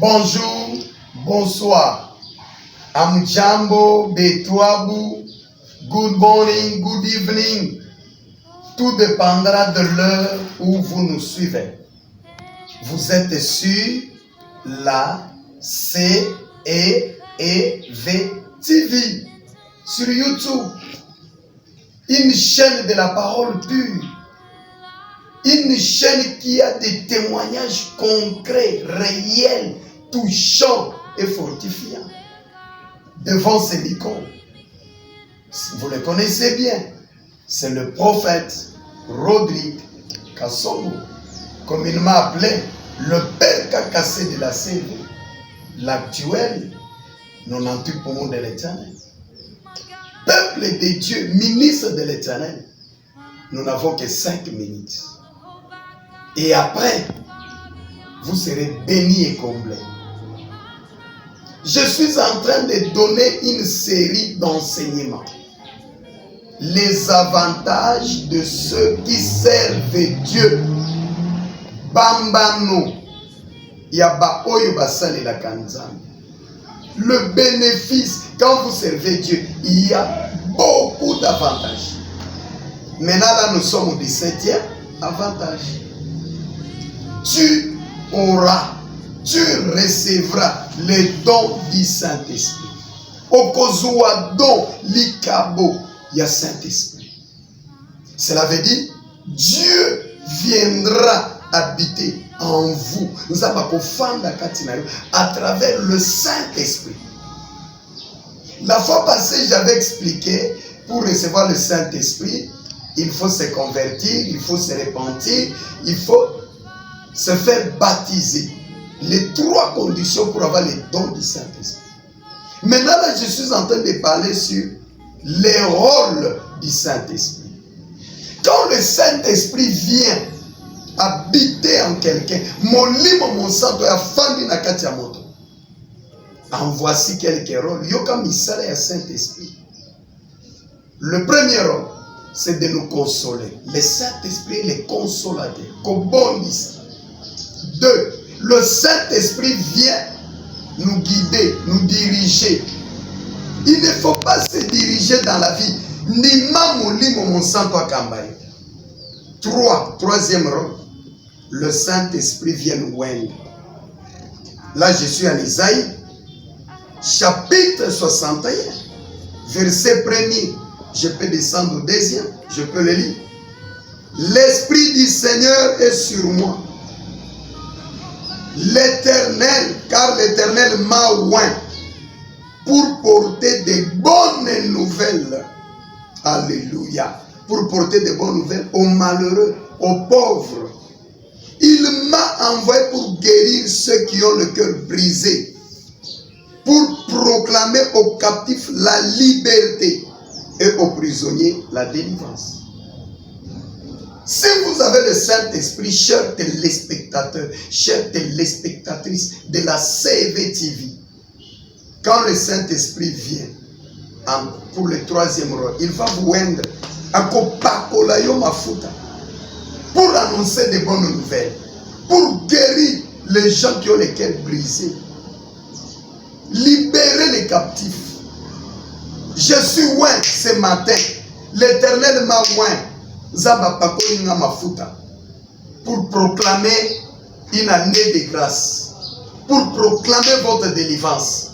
Bonjour, bonsoir. Amjambo, Betwabu, good morning, good evening. Tout dépendra de l'heure où vous nous suivez. Vous êtes sur la CEEV TV sur YouTube. Une chaîne de la parole pure. Une chaîne qui a des témoignages concrets, réels, touchants et fortifiants. Devant ces micros, vous le connaissez bien, c'est le prophète Rodrigue Kassongo, communément appelé le père Kakassé de la CV, l'actuel 98 poumons de l'Éternel. Peuple de Dieu, ministre de l'Éternel, nous n'avons que 5 minutes. Et après, vous serez bénis et comblés. Je suis en train de donner une série d'enseignements. Les avantages de ceux qui servent Dieu. Bambano. Yaba oyo basale la kanzam. Le bénéfice, quand vous servez Dieu, il y a beaucoup d'avantages. Maintenant, là, nous sommes au 17e avantage. Tu auras, tu recevras les dons du Saint-Esprit. Okozua don likabo ya Saint-Esprit. Cela veut dire, Dieu viendra habiter en vous. Nous avons à travers le Saint-Esprit. La fois passée, j'avais expliqué, pour recevoir le Saint-Esprit, il faut se convertir, il faut se repentir, il faut se faire baptiser. Les 3 conditions pour avoir les dons du Saint-Esprit. Maintenant, là, je suis en train de parler sur les rôles du Saint-Esprit. Quand le Saint-Esprit vient habiter en quelqu'un, mon sang doit faire na kati ya moto. En voici quelques rôles. Yoka misala ya Saint-Esprit. Le premier rôle, c'est de nous consoler. Le Saint-Esprit est le consolateur. Kobondisa. 2. Le Saint-Esprit vient nous guider, nous diriger. Il ne faut pas se diriger dans la vie. 3. Troisième rôle. Le Saint-Esprit vient nous oindre. Là, je suis en Isaïe, chapitre 61, verset 1er. Je peux descendre au 2e, je peux le lire. L'Esprit du Seigneur est sur moi. L'Éternel, car l'Éternel m'a oint pour porter des bonnes nouvelles. Alléluia. Pour porter des bonnes nouvelles aux malheureux, aux pauvres. Il m'a envoyé pour guérir ceux qui ont le cœur brisé. Pour proclamer aux captifs la liberté et aux prisonniers la délivrance. Si vous avez le Saint-Esprit, chers téléspectateurs, chères téléspectatrices de la CEEV TV, quand le Saint-Esprit vient pour le 3e rôle, il va vous oindre pour annoncer de bonnes nouvelles, pour guérir les gens qui ont les cœurs brisés, libérer les captifs. Je suis oint ce matin, l'Éternel m'a oint. Pour proclamer une année de grâce, pour proclamer votre délivrance.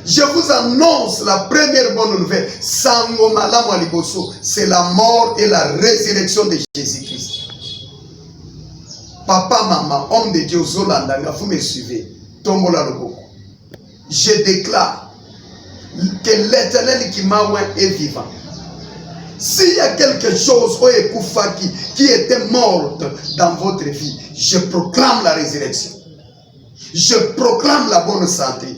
Je vous annonce la première bonne nouvelle. C'est la mort et la résurrection de Jésus-Christ. Papa, maman, homme de Dieu, Zolandanga, vous me suivez. Tombola Loboko. Je déclare que l'Éternel qui m'a oint est vivant. S'il y a quelque chose qui était morte dans votre vie, je proclame la résurrection. Je proclame la bonne santé.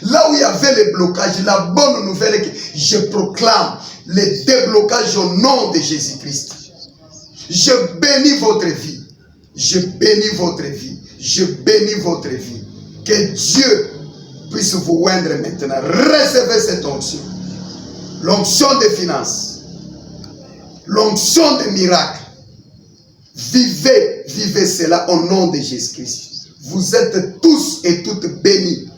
Là où il y avait les blocages, la bonne nouvelle est que je proclame le déblocage au nom de Jésus-Christ. Je bénis votre vie. Je bénis votre vie. Je bénis votre vie. Que Dieu puisse vous oindre maintenant. Recevez cette onction. L'onction des finances. L'onction des miracles. Vivez cela au nom de Jésus-Christ. Vous êtes tous et toutes bénis.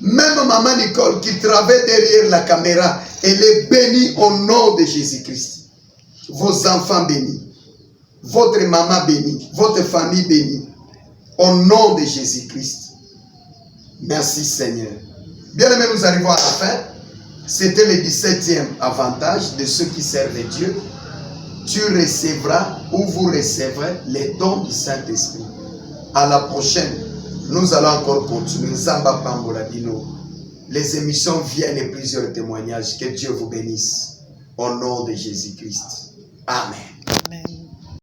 Même maman Nicole qui travaille derrière la caméra, elle est bénie au nom de Jésus-Christ. Vos enfants bénis. Votre maman bénie. Votre famille bénie. Au nom de Jésus-Christ. Merci Seigneur. Bien aimés, nous arrivons à la fin. C'était le 17e avantage de ceux qui servent Dieu. Tu recevras ou vous recevrez les dons du Saint-Esprit. À la prochaine, nous allons encore continuer. Zamba Pambola Dino. Les émissions viennent et plusieurs témoignages. Que Dieu vous bénisse. Au nom de Jésus-Christ. Amen.